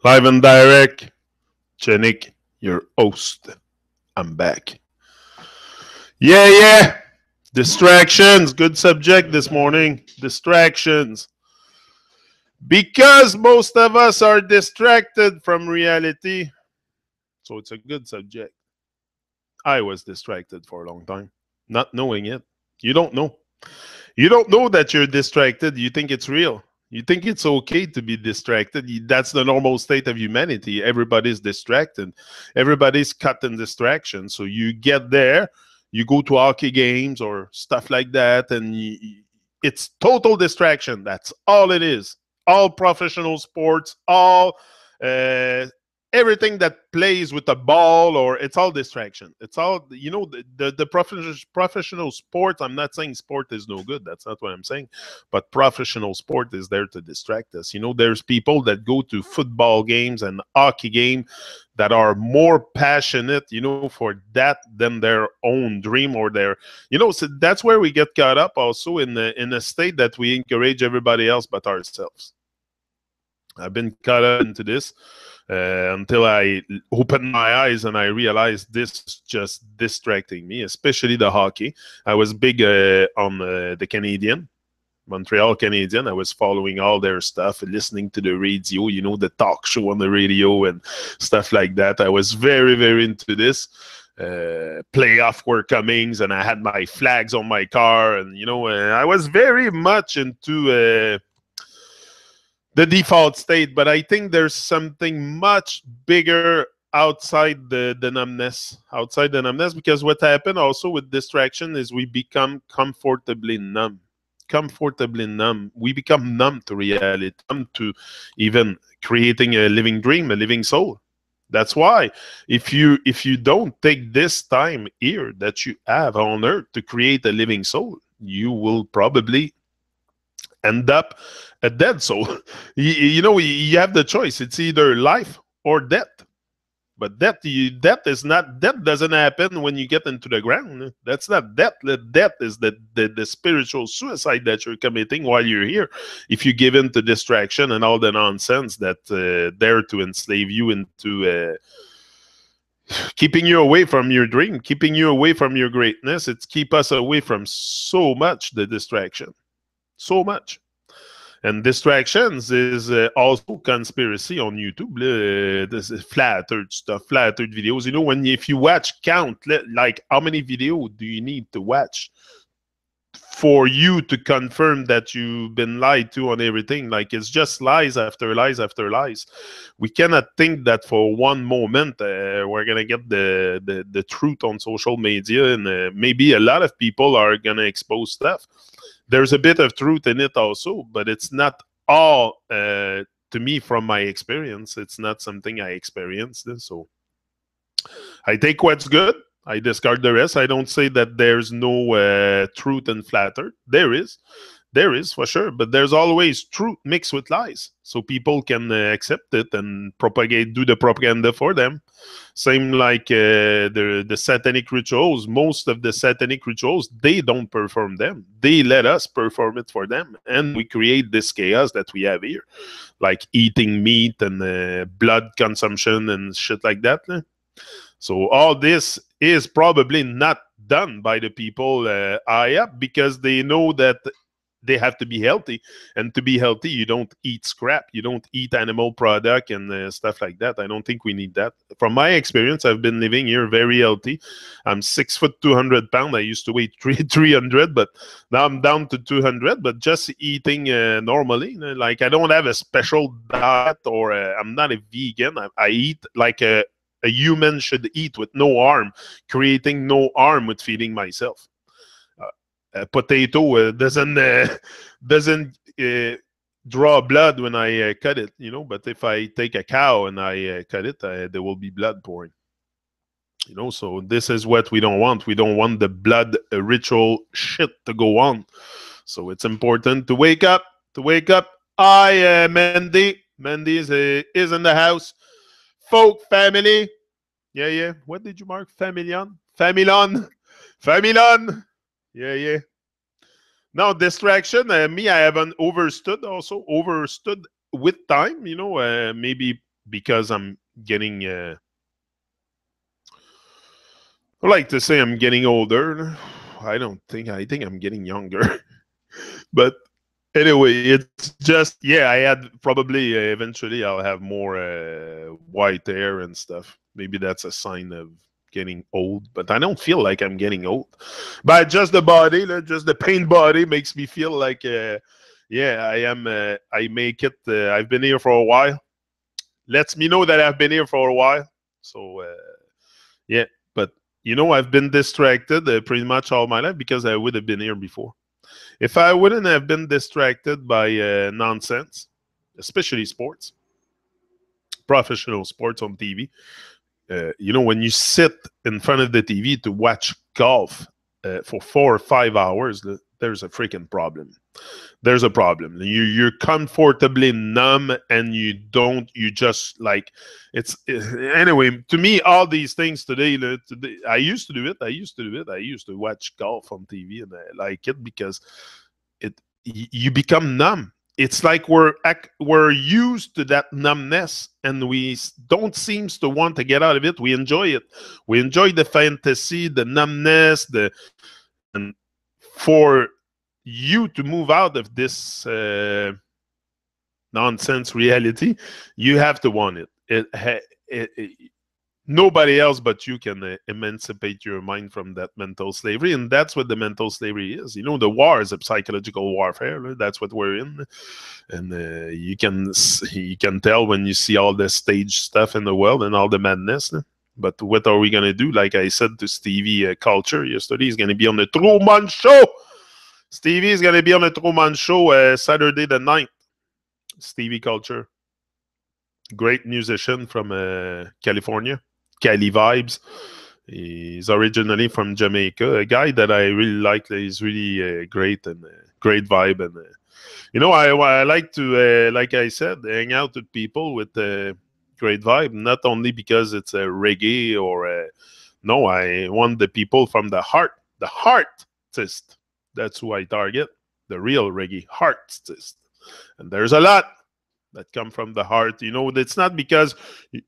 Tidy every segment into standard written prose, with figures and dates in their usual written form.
Live and direct. Janik, your host. I'm back. Yeah. Distractions. Good subject this morning. Distractions. Because most of us are distracted from reality. So it's a good subject. I was distracted for a long time, not knowing it. You don't know. You don't know that you're distracted. You think it's real. You think it's okay to be distracted. That's the normal state of humanity. Everybody's distracted. Everybody's cut in distraction. So you get there, you go to hockey games or stuff like that, and it's total distraction. That's all it is. All professional sports, all uh, everything that plays with a ball, or it's all distraction. It's all, the professional sport. I'm not saying sport is no good. That's not what I'm saying. But professional sport is there to distract us. There's people that go to football games and hockey game that are more passionate, for that than their own dream or so that's where we get caught up also in a state that we encourage everybody else but ourselves. I've been caught up into this until I opened my eyes and I realized this is just distracting me, especially the hockey. I was big on the Canadian, Montreal Canadian. I was following all their stuff, listening to the radio, the talk show on the radio and stuff like that. I was very, very into this. Playoff were coming, and I had my flags on my car, and I was very much into the default state. But I think there's something much bigger outside the numbness, because what happened also with distraction is we become comfortably numb. We become numb to reality, numb to even creating a living dream, a living soul. That's why if you don't take this time here that you have on earth to create a living soul, you will probably end up a dead soul. You have the choice. It's either life or death. But death doesn't happen when you get into the ground. That's not death. Death is the spiritual suicide that you're committing while you're here. If you give in to distraction and all the nonsense that dare to enslave you into keeping you away from your dream, keeping you away from your greatness, it's keep us away from so much, the distraction. So much. And distractions is also conspiracy on YouTube. This is flat earth stuff, flat earth videos. If you watch count, like how many videos do you need to watch for you to confirm that you've been lied to on everything? Like, it's just lies after lies after lies. We cannot think that for one moment we're going to get the truth on social media, and maybe a lot of people are going to expose stuff. There's a bit of truth in it also, but it's not all, to me, from my experience. It's not something I experienced. So I take what's good. I discard the rest. I don't say that there's no truth in flat earth. There is. There is, for sure. But there's always truth mixed with lies. So people can accept it and do the propaganda for them. Same like the satanic rituals. Most of the satanic rituals, they don't perform them. They let us perform it for them. And we create this chaos that we have here. Like eating meat and blood consumption and shit like that. So all this is probably not done by the people high up, because they know that they have to be healthy. And to be healthy, you don't eat scrap. You don't eat animal product and stuff like that. I don't think we need that. From my experience, I've been living here very healthy. I'm 6 foot 200 pounds. I used to weigh 300, but now I'm down to 200. But just eating normally, like I don't have a special diet, or I'm not a vegan. I eat like a human should eat, with no harm, creating no harm with feeding myself. A potato doesn't draw blood when I cut it, but if I take a cow and I cut it, there will be blood pouring. So this is what we don't want. We don't want the blood ritual shit to go on. So it's important to wake up. Hi, Mandy. Mandy is in the house. Folk family. Yeah. What did you mark? Familon. Yeah. Now, distraction, me, I haven't overstood with time, maybe because I'm getting. I like to say I'm getting older. I don't think. I think I'm getting younger. But anyway, it's just yeah. I had probably eventually I'll have more white hair and stuff. Maybe that's a sign of getting old. But I don't feel like I'm getting old. But just the body, just the pain body makes me feel like yeah, I am. I make it. I've been here for a while. Lets me know that I've been here for a while. So yeah, but I've been distracted pretty much all my life because I would have been here before. If I wouldn't have been distracted by nonsense, especially sports, professional sports on TV, when you sit in front of the TV to watch golf for 4 or 5 hours, there's a freaking problem. There's a problem. You're comfortably numb and you just like anyway, to me, all these things today, I used to do it. I used to watch golf on TV and I like it because you become numb. It's like we're used to that numbness and we don't seem to want to get out of it. We enjoy it. We enjoy the fantasy, the numbness, and for you to move out of this nonsense reality, you have to want it. Nobody else but you can emancipate your mind from that mental slavery, and that's what the mental slavery is. The war is a psychological warfare. That's what we're in, and you can tell when you see all the stage stuff in the world and all the madness. But what are we gonna do? Like I said to Stevie Culture yesterday, he's gonna be on the Truman Show. Stevie is gonna be on the Truman Show Saturday the 9th. Stevie Culture, great musician from California. Cali vibes. He's originally from Jamaica. A guy that I really like. He's really great and great vibe. And I like to, like I said, hang out with people with great vibe. Not only because it's a reggae or no. I want the people from the heart. The heartist. That's who I target. The real reggae heartist. And there's a lot that come from the heart. It's not because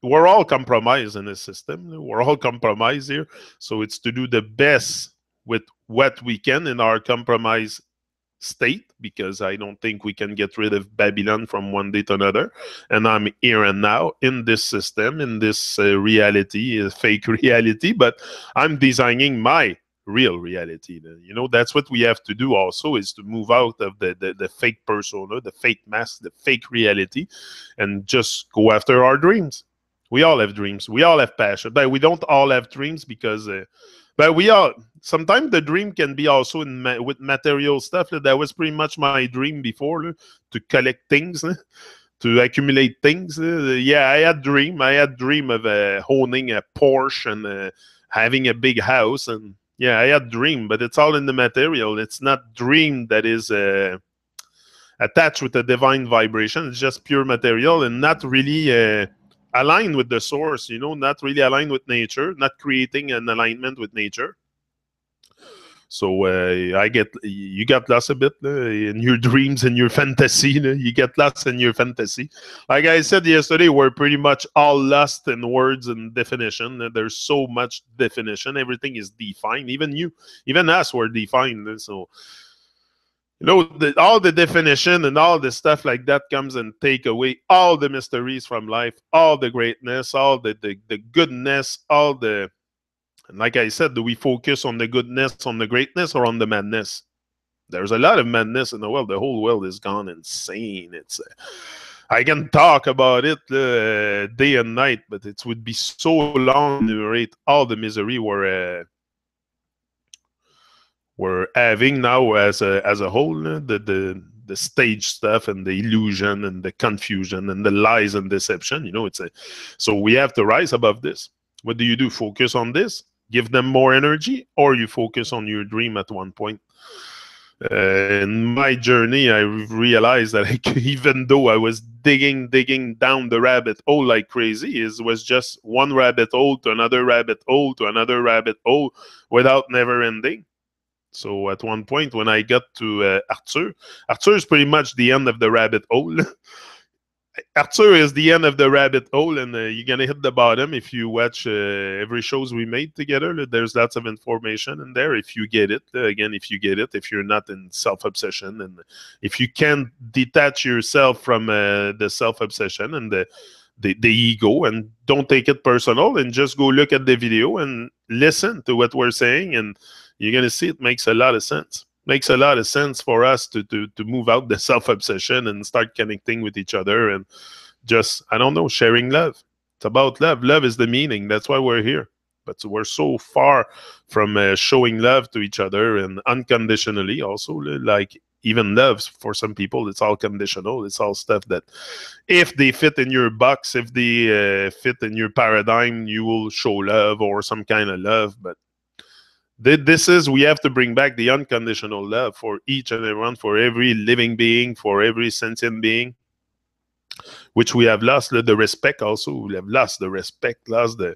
we're all compromised in the system. We're all compromised here. So it's to do the best with what we can in our compromised state, because I don't think we can get rid of Babylon from one day to another. And I'm here and now in this system, in this reality, fake reality, but I'm designing my real reality. That's what we have to do also, is to move out of the fake persona, the fake mask, the fake reality, and just go after our dreams. We all have dreams. We all have passion. But we don't all have dreams because but we all, sometimes the dream can be also with material stuff. That was pretty much my dream before, to collect things, to accumulate things. Yeah, I had dream of owning a Porsche and having a big house. And yeah, I had dream, but it's all in the material. It's not dream that is attached with the divine vibration. It's just pure material and not really aligned with the source, not really aligned with nature, not creating an alignment with nature. So you got lost a bit in your dreams and your fantasy. You get lost in your fantasy. Like I said yesterday, we're pretty much all lost in words and definition. There's so much definition. Everything is defined. Even us, were defined. So all the definition and all the stuff like that comes and take away all the mysteries from life, all the greatness, all the goodness, and like I said, do we focus on the goodness, on the greatness, or on the madness? There's a lot of madness in the world. The whole world has gone insane. I can talk about it day and night, but it would be so long to narrate all the misery we're having now as a whole. The stage stuff and the illusion and the confusion and the lies and deception. So we have to rise above this. What do you do? Focus on this? Give them more energy, or you focus on your dream at one point? In my journey, I realized that even though I was digging down the rabbit hole like crazy, it was just one rabbit hole to another rabbit hole to another rabbit hole without never ending. So at one point, when I got to Arthur is pretty much the end of the rabbit hole. Arthur is the end of the rabbit hole, and you're gonna hit the bottom if you watch every shows we made together. There's lots of information in there if you get it. Again, if you get it, if you're not in self-obsession, and if you can detach yourself from the self-obsession and the ego, and don't take it personal, and just go look at the video and listen to what we're saying, and you're gonna see it makes a lot of sense. Makes a lot of sense for us to move out the self-obsession and start connecting with each other and just, I don't know, sharing love. It's about love. Love is the meaning. That's why we're here. But we're so far from showing love to each other, and unconditionally also. Like, even love, for some people, it's all conditional. It's all stuff that if they fit in your box, if they fit in your paradigm, you will show love or some kind of love. But this is, we have to bring back the unconditional love for each and everyone, for every living being, for every sentient being, which we have lost. The respect also, we have lost the respect, lost the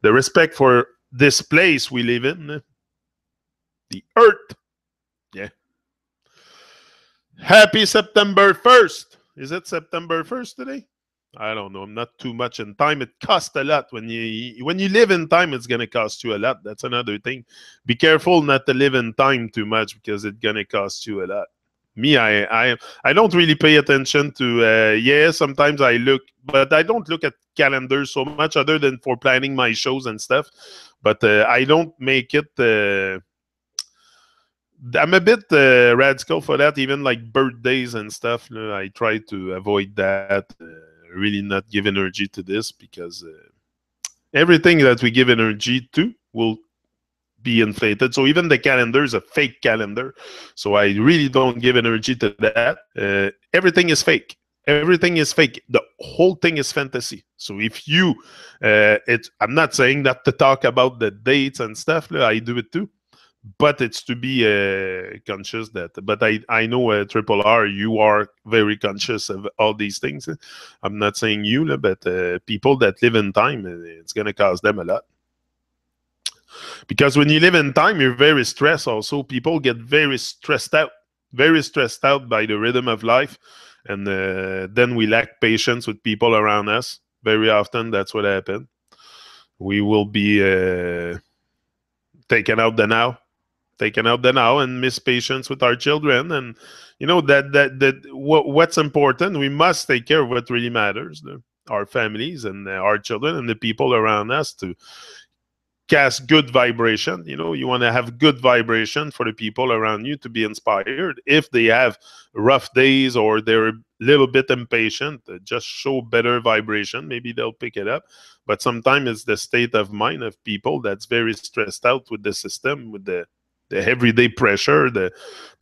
respect for this place we live in, the earth. Yeah. Happy September 1st. Is it September 1st today? I don't know. I'm not too much in time. It costs a lot. When you live in time, it's going to cost you a lot. That's another thing. Be careful not to live in time too much, because it's going to cost you a lot. Me, I don't really pay attention to, yeah, sometimes I look, but I don't look at calendars so much other than for planning my shows and stuff. But I don't make it... I'm a bit radical for that, even like birthdays and stuff. I try to avoid that, really not give energy to this, because everything that we give energy to will be inflated. So even the calendar is a fake calendar. So I really don't give energy to that. Everything is fake. Everything is fake. The whole thing is fantasy. So if you, I'm not saying that to talk about the dates and stuff. I do it too. But it's to be conscious that. But I know Triple R, you are very conscious of all these things. I'm not saying you, but people that live in time, it's going to cost them a lot. Because when you live in time, you're very stressed also. People get very stressed out by the rhythm of life. And then we lack patience with people around us. Very often, that's what happens. We will be taken out the now and miss patience with our children. And what's important, we must take care of what really matters, our families and our children and the people around us, to cast good vibration. You want to have good vibration for the people around you to be inspired. If they have rough days or they're a little bit impatient, just show better vibration. Maybe they'll pick it up. But sometimes it's the state of mind of people that's very stressed out with the system, with the everyday pressure, the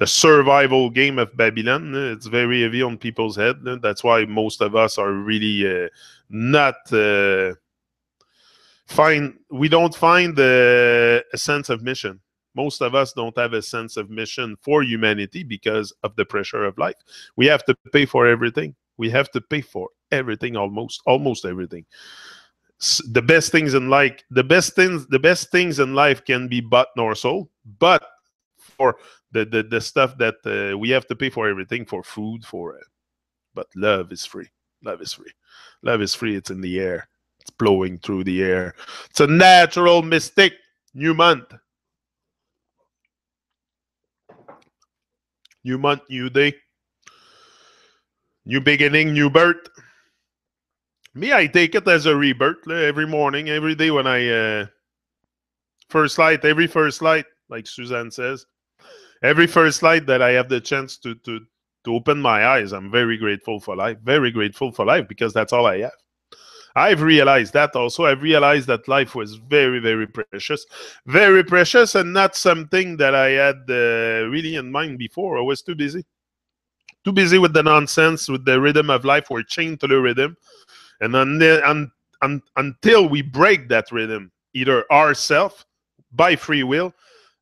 survival game of Babylon. It's very heavy on people's head. That's why most of us are really not... we don't find a sense of mission. Most of us don't have a sense of mission for humanity because of the pressure of life. We have to pay for everything. We have to pay for everything, almost everything. The best things in life can be bought nor sold, but for the stuff that we have to pay for everything, for food, but love is free. Love is free. Love is free. It's in the air. It's blowing through the air. It's a natural mystic. New month. New month, new day. New beginning, new birth. Me, I take it as a rebirth every morning, every day when I... every first light, like Suzanne says. Every first light that I have the chance to open my eyes, I'm very grateful for life. Very grateful for life, because that's all I have. I've realized that also. I've realized that life was very, very precious. Very precious, and not something that I had really in mind before. I was too busy. Too busy with the nonsense, with the rhythm of life. We're chained to the rhythm. And until we break that rhythm, either ourselves, by free will,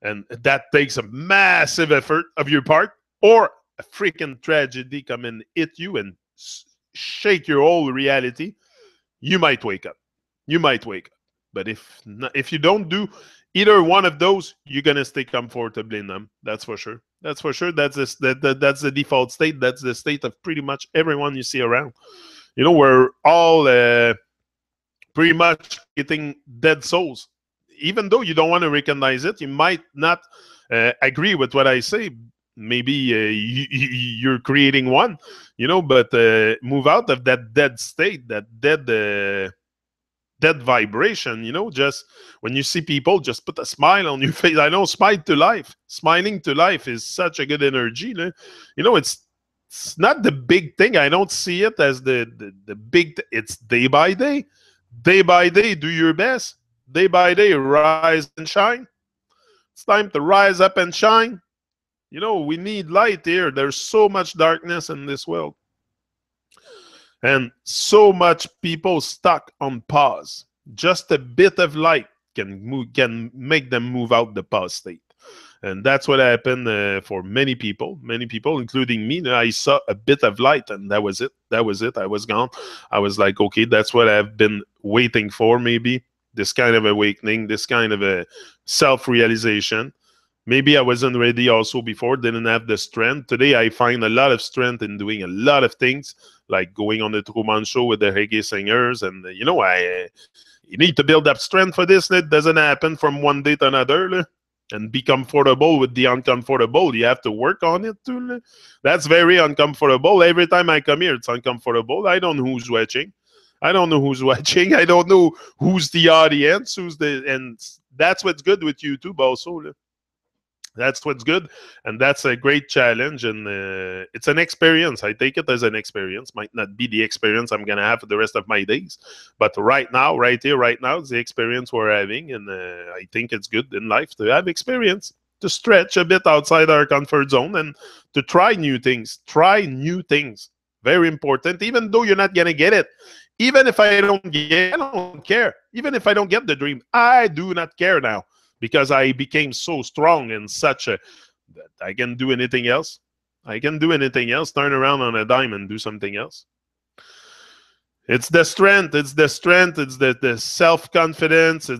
and that takes a massive effort of your part, or a freaking tragedy come and hit you and shake your whole reality, you might wake up. You might wake up. But if you don't do either one of those, you're going to stay comfortably numb. That's for sure. That's for sure. That's the default state. That's the state of pretty much everyone you see around. You know, we're all pretty much creating dead souls. Even though you don't want to recognize it, you might not agree with what I say. Maybe you're creating one, you know, but move out of that dead state, that dead vibration, you know. Just when you see people, just put a smile on your face. I know, smile to life. Smiling to life is such a good energy. You know, it's not the big thing. I don't see it as the big. It's day by day. Day by day, do your best. Day by day, rise and shine. It's time to rise up and shine. You know, we need light here. There's so much darkness in this world. And so much people stuck on pause. Just a bit of light can make them move out the pause state. And that's what happened for many people, including me. I saw a bit of light, and that was it. That was it. I was gone. I was like, okay, that's what I've been waiting for, maybe. This kind of awakening, this kind of a self-realization. Maybe I wasn't ready also before, didn't have the strength. Today, I find a lot of strength in doing a lot of things, like going on the Truman Show with the reggae singers. And, you know, you need to build up strength for this. It doesn't happen from one day to another. And be comfortable with the uncomfortable. You have to work on it too. That's very uncomfortable. Every time I come here, it's uncomfortable. I don't know who's watching. I don't know who's watching. I don't know who's the audience, and that's what's good with YouTube also. That's what's good, and that's a great challenge, and it's an experience. I take it as an experience. Might not be the experience I'm gonna have for the rest of my days, but right now, right here, right now, it's the experience we're having, and I think it's good in life to have experience, to stretch a bit outside our comfort zone, and to try new things. Try new things. Very important. Even though you're not gonna get it, even if I don't get it, I don't care. Even if I don't get the dream, I do not care now. Because I became so strong and such a that I can do anything else. I can do anything else. Turn around on a dime and do something else. It's the strength. It's the strength. It's the self-confidence.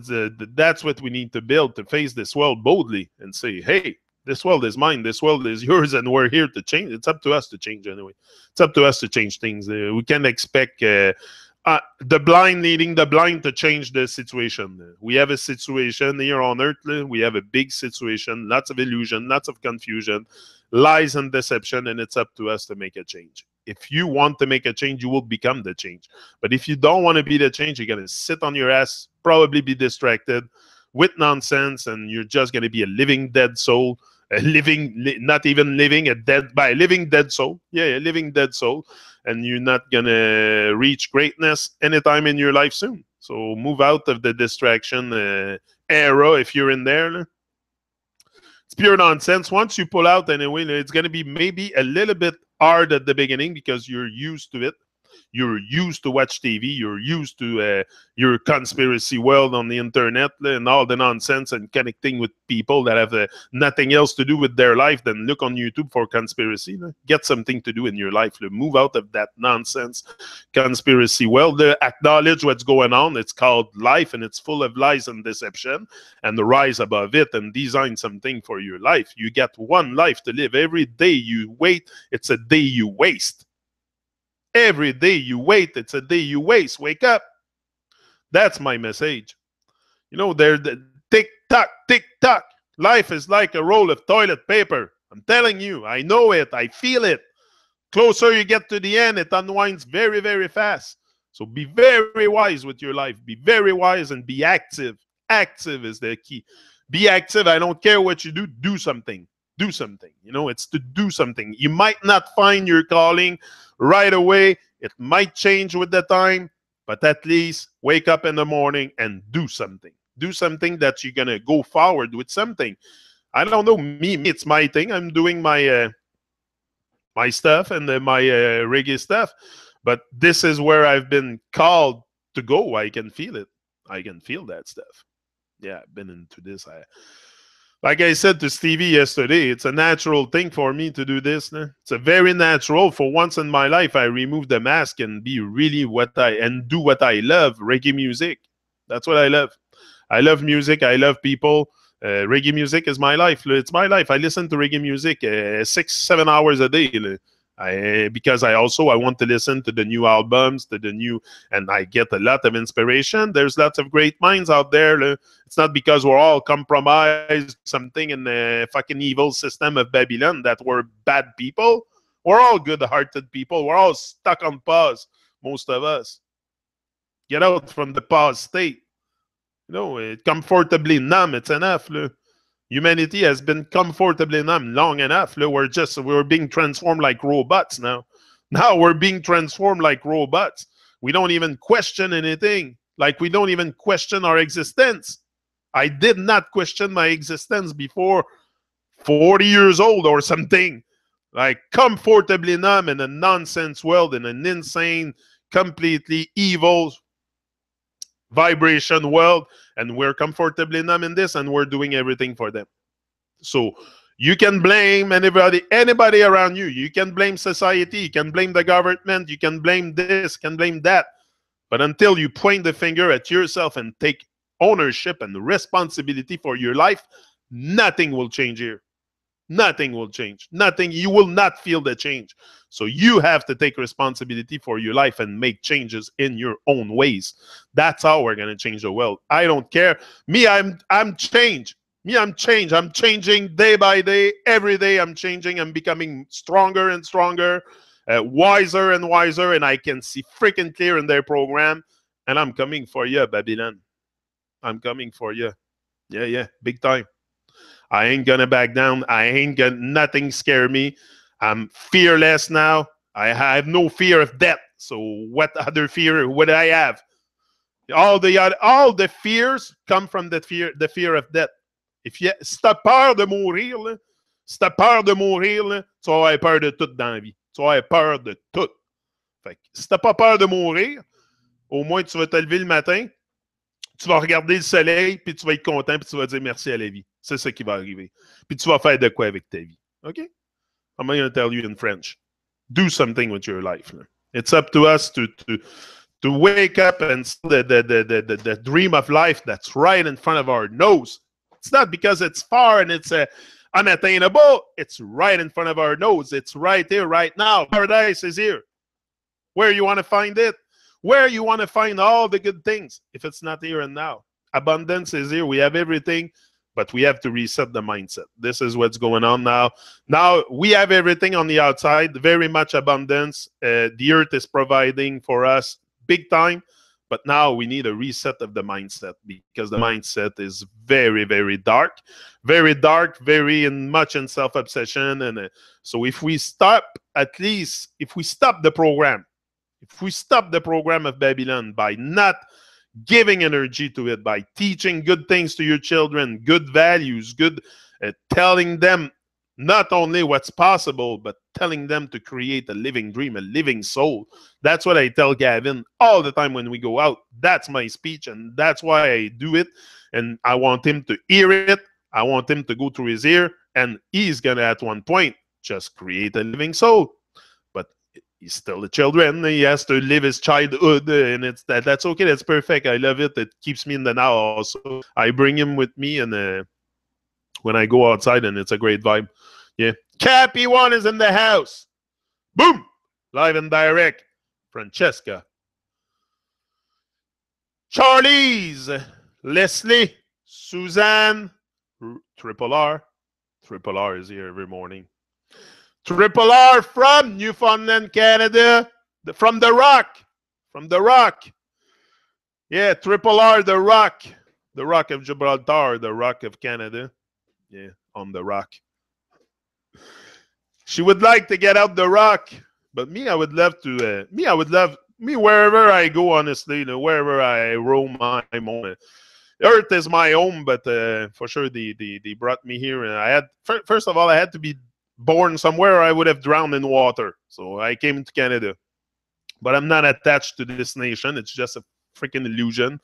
That's what we need to build to face this world boldly and say, hey, this world is mine. This world is yours, and we're here to change. It's up to us to change anyway. It's up to us to change things. We can't expect the blind leading the blind to change the situation. We have a situation here on earth. We have a big situation, lots of illusion, lots of confusion, lies and deception, and it's up to us to make a change. If you want to make a change, you will become the change. But if you don't want to be the change, you're going to sit on your ass, probably be distracted with nonsense, and you're just going to be a living dead soul. Not even living, a living dead soul. Yeah, a living dead soul. And you're not going to reach greatness anytime in your life soon. So move out of the distraction era if you're in there. It's pure nonsense. Once you pull out anyway, it's going to be maybe a little bit hard at the beginning because you're used to it. You're used to watch TV. You're used to your conspiracy world on the internet and all the nonsense and connecting with people that have nothing else to do with their life than look on YouTube for conspiracy. Get something to do in your life. Move out of that nonsense conspiracy world. Acknowledge what's going on. It's called life, and it's full of lies and deception. And rise above it and design something for your life. You get one life to live. Every day you wait, it's a day you waste. Every day you wait, it's a day you waste. Wake up. That's my message. You know, they're the tick tock, tick tock. Life is like a roll of toilet paper. I'm telling you, I know it. I feel it. Closer you get to the end, it unwinds very, very fast. So be very wise with your life. Be very wise and be active. Active is the key. Be active. I don't care what you do. Do something. Do something. You know, it's to do something. You might not find your calling right away. It might change with the time, but at least wake up in the morning and do something. Do something that you're going to go forward with something. I don't know, me, it's my thing. I'm doing my my stuff and my reggae stuff, but this is where I've been called to go. I can feel it. I can feel that stuff. Yeah, I've been into this. Like I said to Stevie yesterday, it's a natural thing for me to do this. It's a very natural. For once in my life, I remove the mask and be really and do what I love, reggae music. That's what I love. I love music. I love people. Reggae music is my life. It's my life. I listen to reggae music 6-7 hours a day. Because I want to listen to the new albums, and I get a lot of inspiration. There's lots of great minds out there. It's not because we're all compromised something in the fucking evil system of Babylon that we're bad people. We're all good-hearted people. We're all stuck on pause, most of us. Get out from the pause state. Comfortably numb. It's enough. Humanity has been comfortably numb long enough. We're being transformed like robots now. Now we're being transformed like robots. We don't even question anything. Like we don't even question our existence. I did not question my existence before 40 years old or something. Like comfortably numb in a nonsense world, in an insane, completely evil vibration world, and we're comfortably numb in this, and we're doing everything for them. So you can blame anybody around you. You can blame society. You can blame the government. You can blame this, can blame that. But until you point the finger at yourself and take ownership and responsibility for your life, nothing will change here. Nothing will change. Nothing. You will not feel the change. So you have to take responsibility for your life and make changes in your own ways. That's how we're going to change the world. I don't care. Me, I'm changed. Me, I'm changed. I'm changing day by day. Every day I'm changing. I'm becoming stronger and stronger, wiser and wiser, and I can see freaking clear in their program. And I'm coming for you, Babylon. I'm coming for you. Yeah, big time. I ain't gonna back down. Nothing scare me. I'm fearless now. I have no fear of death. So what other fear would I have? All the fears come from the fear of death. Si t'as peur de mourir, là, si t'as peur de mourir, là, tu vas avoir peur de tout dans la vie. Tu vas avoir peur de tout. Fait que, si t'as pas peur de mourir, au moins tu vas te lever le matin, tu vas regarder le soleil, puis tu vas être content, puis tu vas dire merci à la vie. C'est ça qui va arriver. Puis tu vas faire de quoi avec ta vie. OK? I'm going to tell you in French. Do something with your life. It's up to us to wake up and see the dream of life that's right in front of our nose. It's not because it's far and it's unattainable. It's right in front of our nose. It's right here, right now. Paradise is here. Where you want to find it? Where you want to find all the good things if it's not here and now. Abundance is here. We have everything, but we have to reset the mindset. This is what's going on now. Now we have everything on the outside, very much abundance. The earth is providing for us big time, but now we need a reset of the mindset because the mindset is very, very dark, very much in self-obsession. And so if we stop the program, if we stop the program of Babylon by not giving energy to it, by teaching good things to your children, good values, telling them not only what's possible, but telling them to create a living dream, a living soul. That's what I tell Gavin all the time when we go out. That's my speech, and that's why I do it. And I want him to hear it. I want him to go through his ear, and he's going to, at one point, just create a living soul. He's still a children. He has to live his childhood, and that's okay. That's perfect. I love it. It keeps me in the now also. I bring him with me, and when I go outside, and it's a great vibe. Yeah. Cappy One is in the house. Boom! Live and direct. Francesca. Charlie's. Leslie. Suzanne. Triple R. Triple R is here every morning. Triple R from Newfoundland, Canada. From the Rock. From the Rock. Yeah, Triple R, the Rock. The Rock of Gibraltar, the Rock of Canada. Yeah, on the Rock. She would like to get out the Rock. But me, I would love to. Me, wherever I go, honestly, wherever I roam, I'm home. Earth is my home, but for sure, they brought me here. And I had, first of all, I had to be born somewhere, or I would have drowned in water. So I came to Canada, but I'm not attached to this nation. It's just a freaking illusion.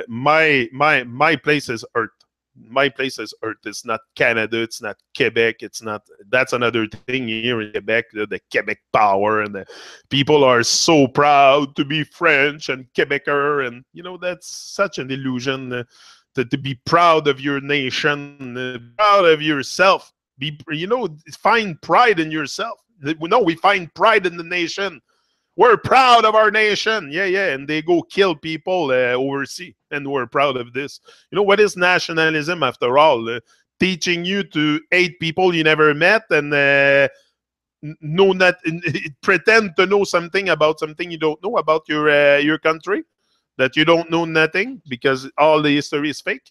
My place is Earth. My place is Earth. It's not Canada. It's not Quebec. It's not. That's another thing here in Quebec. The Quebec power, and the people are so proud to be French and Quebecer, and that's such an illusion. To be proud of your nation, proud of yourself. Find pride in yourself. No, we find pride in the nation. We're proud of our nation. Yeah, yeah. And they go kill people overseas. And we're proud of this. You know, what is nationalism after all? Teaching you to hate people you never met and know that, pretend to know something about something you don't know about your country, that you don't know nothing because all the history is fake.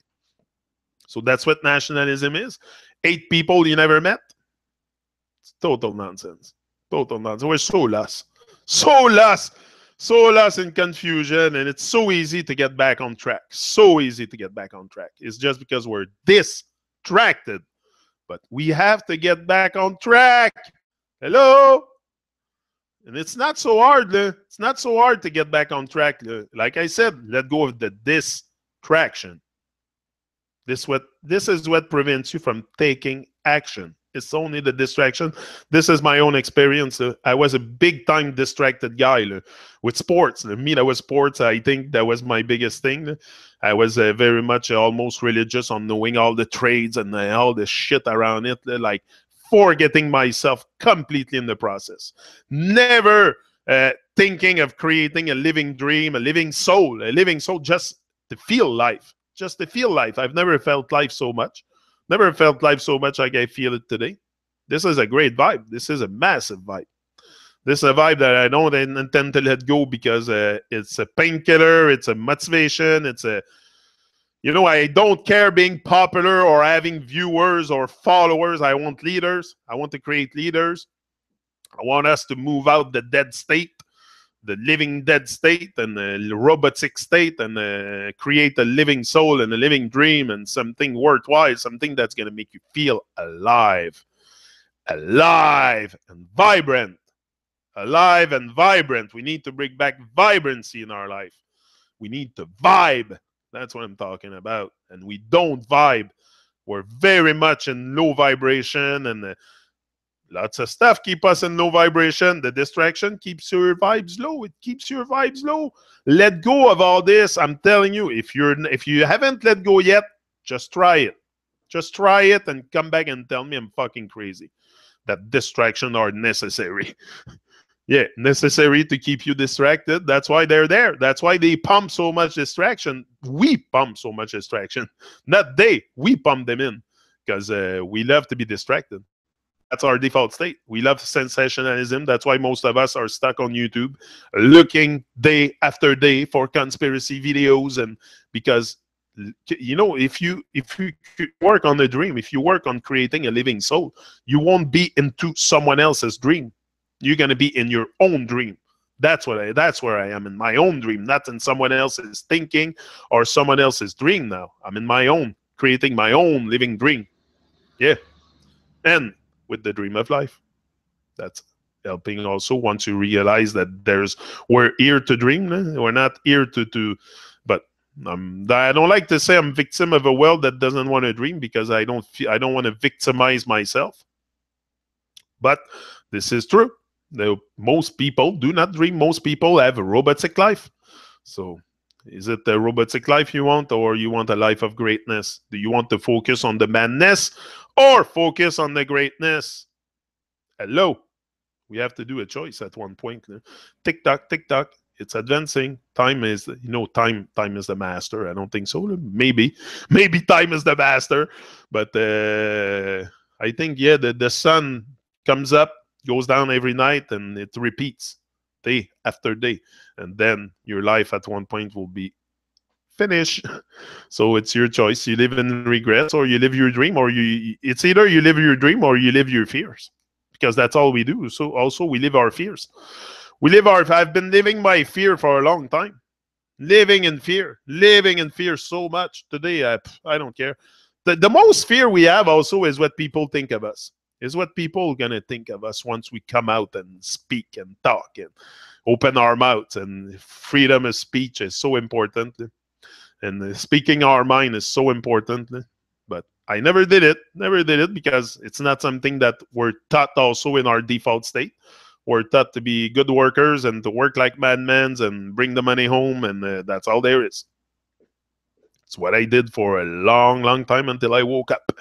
So that's what nationalism is. Hate people you never met. It's total nonsense. Total nonsense. We're so lost. So lost. So lost in confusion. And it's so easy to get back on track. So easy to get back on track. It's just because we're distracted. But we have to get back on track. Hello? And it's not so hard. It's not so hard to get back on track. Like I said, let go of the distraction. This is what prevents you from taking action. It's only the distraction. This is my own experience. I was a big time distracted guy with sports. Me, that was sports. I think that was my biggest thing. I was very much almost religious on knowing all the trades and all the shit around it, like forgetting myself completely in the process. Never thinking of creating a living dream, a living soul just to feel life. Just to feel life. I've never felt life so much. Never felt life so much like I feel it today. This is a great vibe. This is a massive vibe. This is a vibe that I don't intend to let go because it's a painkiller. It's a motivation. It's a, you know, I don't care being popular or having viewers or followers. I want leaders. I want to create leaders. I want us to move out the dead state, the living dead state and the robotic state, and create a living soul and a living dream and something worthwhile, something that's going to make you feel alive. Alive and vibrant. Alive and vibrant. We need to bring back vibrancy in our life. We need to vibe. That's what I'm talking about. And we don't vibe. We're very much in low vibration, and lots of stuff keep us in low vibration. The distraction keeps your vibes low. It keeps your vibes low. Let go of all this. I'm telling you, if you haven't let go yet, just try it. Just try it and come back and tell me I'm fucking crazy. That distractions are necessary. Yeah, necessary to keep you distracted. That's why they're there. That's why they pump so much distraction. We pump so much distraction. Not they. We pump them in because we love to be distracted. That's our default state. We love sensationalism. That's why most of us are stuck on YouTube looking day after day for conspiracy videos. And because, you know, if you work on a dream, if you work on creating a living soul, you won't be into someone else's dream. You're going to be in your own dream. That's where I am, in my own dream, not in someone else's thinking or someone else's dream now. I'm in my own, creating my own living dream. Yeah. And with the dream of life. That's helping also once you realize that we're here to dream. We're not here to but I don't like to say I'm victim of a world that doesn't want to dream, because I don't want to victimize myself. But this is true. Most people do not dream. Most people have a robotic life. So is it a robotic life you want, or you want a life of greatness? Do you want to focus on the madness or focus on the greatness? Hello. We have to do a choice at one point. Tick tock, tick tock. It's advancing. Time is, time is the master. I don't think so. Maybe time is the master. But I think, yeah, the sun comes up, goes down every night, and it repeats day after day. And then your life at one point will be finished. So it's your choice. You live in regrets, or you live your dream, or it's either you live your dream or you live your fears. Because that's all we do. So also we live our fears. I've been living my fear for a long time. Living in fear so much. Today, I don't care. The most fear we have also is what people think of us. Is what people are going to think of us once we come out and speak and talk and open our mouths. And freedom of speech is so important. And speaking our mind is so important. But I never did it because it's not something that we're taught also in our default state. We're taught to be good workers and to work like madmen and bring the money home, and that's all there is. It's what I did for a long, long time until I woke up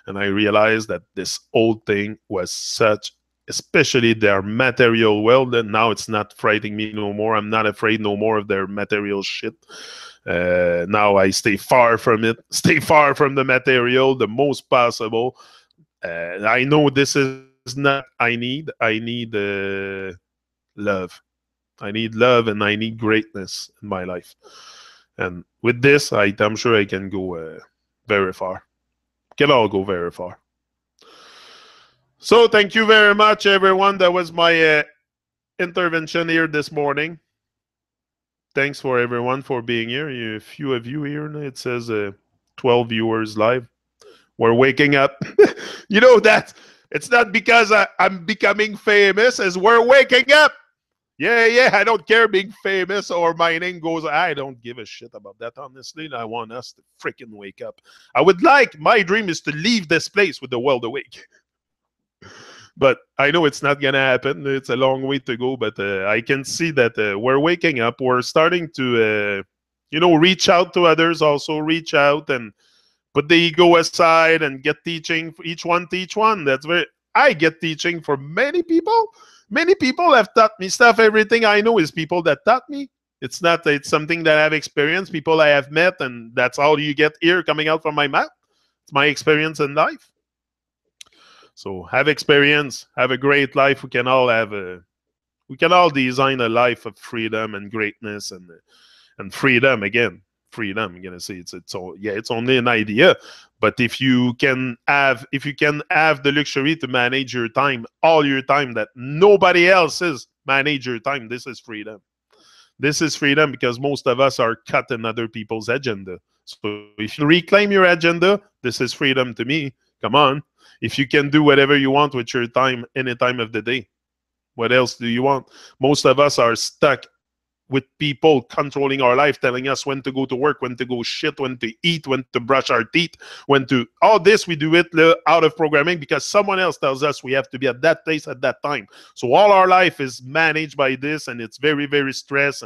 and I realized that this old thing was such especially their material world. And now it's not frightening me no more. I'm not afraid no more of their material shit. Now I stay far from it, stay far from the material the most possible. I know this is not I need. I need love. I need love and I need greatness in my life. And with this, I'm sure I can go very far. Can all go very far. So thank you very much, everyone. That was my intervention here this morning. Thanks for everyone for being here. A few of you here. It says 12 viewers live. We're waking up. You know that it's not because I'm becoming famous, as we're waking up. Yeah, I don't care being famous or my name goes. I don't give a shit about that, honestly. I want us to freaking wake up. My dream is to leave this place with the world awake. But I know it's not going to happen. It's a long way to go, but I can see that we're waking up. We're starting to, reach out to others, also reach out and put the ego aside and get teaching. Each one teach one. I get teaching for many people. Many people have taught me stuff. Everything I know is people that taught me. It's something that I've experienced, people I have met, and that's all you get here coming out from my mouth. It's my experience in life. So have experience, have a great life. We can all design a life of freedom and greatness and freedom again. Freedom. I'm gonna say it's only an idea, but if you can have the luxury to manage your time, all your time that nobody else is, manage your time. This is freedom. This is freedom because most of us are cut in other people's agenda. So if you reclaim your agenda, this is freedom to me. Come on. If you can do whatever you want with your time any time of the day, what else do you want? Most of us are stuck with people controlling our life, telling us when to go to work, when to go shit, when to eat, when to brush our teeth, all this, we do it out of programming because someone else tells us we have to be at that place at that time. So all our life is managed by this, and it's very, very stressed.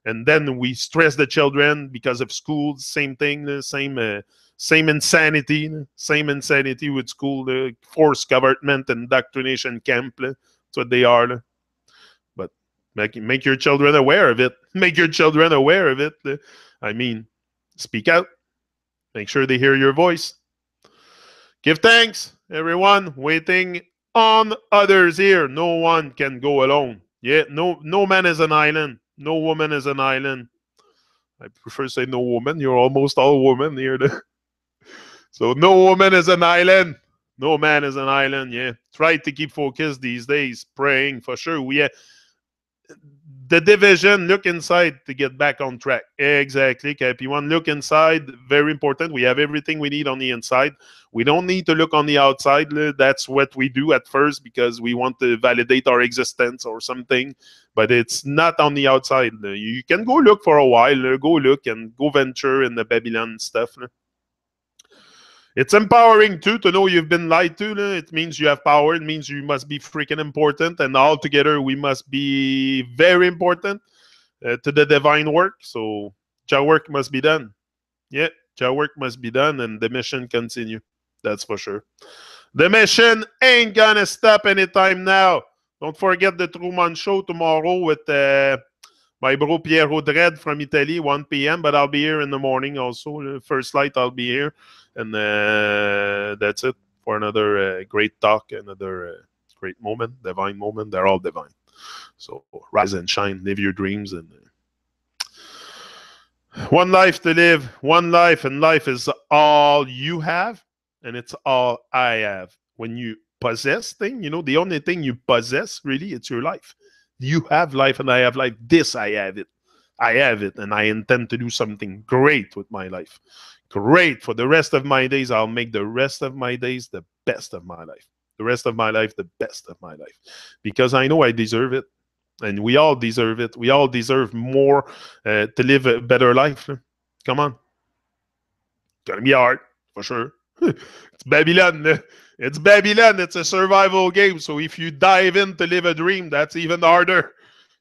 And then we stress the children because of school, same thing, same insanity with school, forced government indoctrination camp. That's what they are. But make your children aware of it. Make your children aware of it. I mean, speak out. Make sure they hear your voice. Give thanks, everyone. Waiting on others here. No one can go alone. Yeah, no man is an island. No woman is an island. I prefer to say no woman. You're almost all women here. So no woman is an island. No man is an island. Yeah. Try to keep focused these days. Praying for sure. The division, look inside to get back on track. Exactly, KP1. Look inside. Very important. We have everything we need on the inside. We don't need to look on the outside. That's what we do at first because we want to validate our existence or something. But it's not on the outside. You can go look for a while. Go look and go venture in the Babylon stuff. It's empowering, too, to know you've been lied to. It means you have power. It means you must be freaking important. And all together, we must be very important to the divine work. So, Jah work must be done. Yeah, Jah work must be done, and the mission continue. That's for sure. The mission ain't gonna stop anytime now. Don't forget the Truman Show tomorrow with my bro Piero Dredd from Italy, 1 p.m. But I'll be here in the morning also. First light, I'll be here. And that's it for another great talk, another great moment, divine moment. They're all divine. So rise and shine, live your dreams. And one life to live, one life, and life is all you have, and it's all I have. When you possess thing, the only thing you possess, really, it's your life. You have life, and I have life. This, I have it. I have it, and I intend to do something great with my life. Great. For the rest of my days, I'll make the rest of my days the best of my life. The rest of my life, the best of my life. Because I know I deserve it. And we all deserve it. We all deserve more to live a better life. Come on. It's going to be hard, for sure. It's Babylon. It's Babylon. It's a survival game. So if you dive in to live a dream, that's even harder.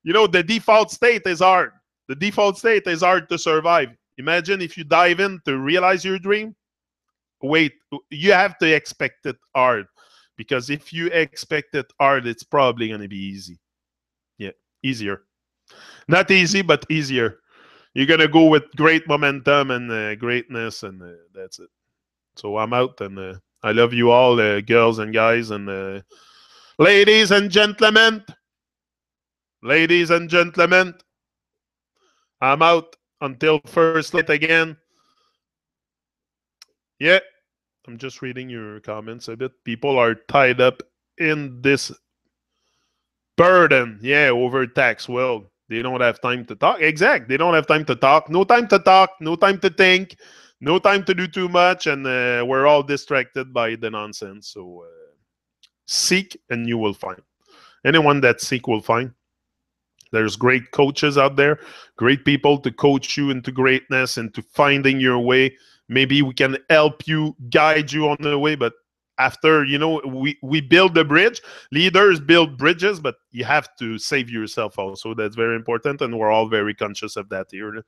The default state is hard. The default state is hard to survive. Imagine if you dive in to realize your dream. Wait, you have to expect it hard Because if you expect it hard, it's probably going to be easy. Yeah, easier. Not easy, but easier. You're going to go with great momentum and greatness, and that's it. So I'm out, and I love you all, girls and guys, and ladies and gentlemen. Ladies and gentlemen, I'm out until first light again. Yeah, I'm just reading your comments a bit. People are tied up in this burden, yeah, over tax world. They don't have time to talk. Exact. They don't have time to talk. No time to talk. No time to think. No time to do too much. And we're all distracted by the nonsense. So seek and you will find. Anyone that seek will find. There's great coaches out there, great people to coach you into greatness, into finding your way. Maybe we can help you, guide you on the way, but after, we build the bridge. Leaders build bridges, but you have to save yourself also. That's very important, and we're all very conscious of that here.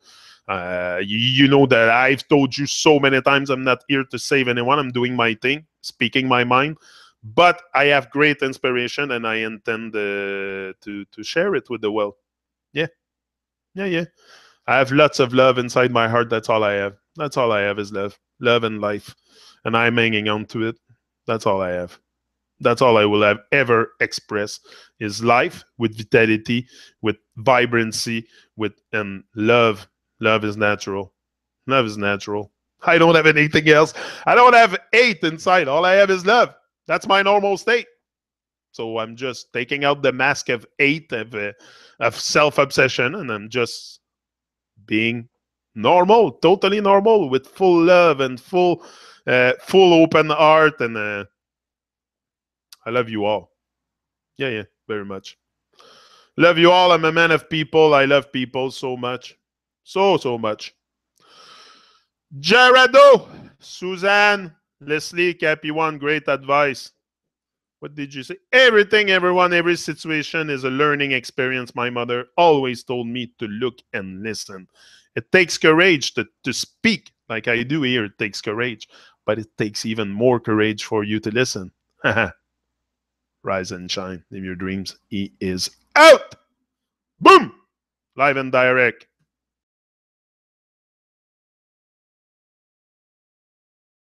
You know that I've told you so many times I'm not here to save anyone. I'm doing my thing, speaking my mind. But I have great inspiration, and I intend to share it with the world. Yeah. Yeah. I have lots of love inside my heart. That's all I have. That's all I have is love and life. And I'm hanging on to it. That's all I have. That's all I will have ever express is life with vitality, with vibrancy, with love. Love is natural. Love is natural. I don't have anything else. I don't have hate inside. All I have is love. That's my normal state. So I'm just taking out the mask of hate, of self-obsession, and I'm just being normal, totally normal, with full love and full open heart. And I love you all. Yeah, very much. Love you all. I'm a man of people. I love people so much. So much. Gerardo, Suzanne, Leslie, Cappy One, great advice. What did you say? Everything, everyone, every situation is a learning experience. My mother always told me to look and listen. It takes courage to speak like I do here. It takes courage, but it takes even more courage for you to listen. Rise and shine. Live your dreams. He is out. Boom. Live and direct.